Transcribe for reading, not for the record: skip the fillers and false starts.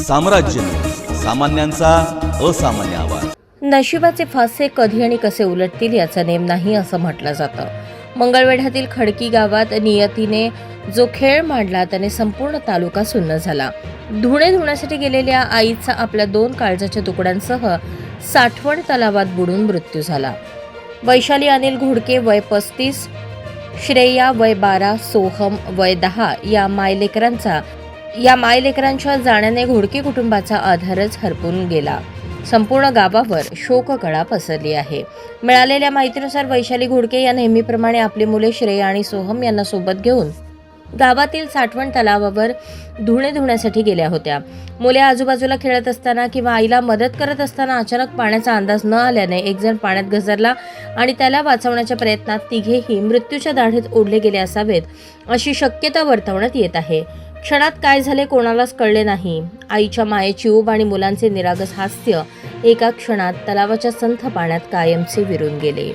साम्राज्य, सामान्यांचा असामान्य आवाज. नशिबाचे फासे कधी आणि कसे उलटतील याचा नेम नाही असं म्हटलं जातं. मंगळवेढ्यातील खडकी गावात नियतीने जो खेळ मांडला त्याने संपूर्ण तालुका सुन्न झाला. धुणे धुण्यासाठी गेलेल्या आईचा आपल्या 2 काळजाच्या तुकड्यांसह साठवण तलावात बुडून मृत्यू झाला. वैशाली अनिल घोडके वय 35, श्रेया वय 12, सोहम वय 10 या मायलेकरांच्या जाण्याने घोडके कुटुंबाचा आधारच हरपून गेला. संपूर्ण गावावर शोककळा पसरली आहे. मिळालेल्या माहितीनुसार वैशाली घोडके या नेहमीप्रमाणे आपली मुले श्रेया आणि सोहम यांना सोबत घेऊन गावातील साठवण तलावावर धुणे धुण्यासाठी गेल्या होत्या. मुले आजूबाजूला खेळत असताना किंवा आईला मदत करत असताना अचानक पाण्याचा अंदाज न आल्याने एक जण पाण्यात घसरला आणि त्याला वाचवण्याच्या प्रयत्नात तिघेही मृत्यूच्या दाढेत ओढले गेले असावेत अशी शक्यता वर्तवण्यात येत आहे. क्षणात काय झाले कोणालाच कळले नाही. आईच्या मायेची ऊब आणि मुलांचे निरागस हास्य एका क्षणात तलावाच्या संथ पाण्यात कायमचे विरून गेले.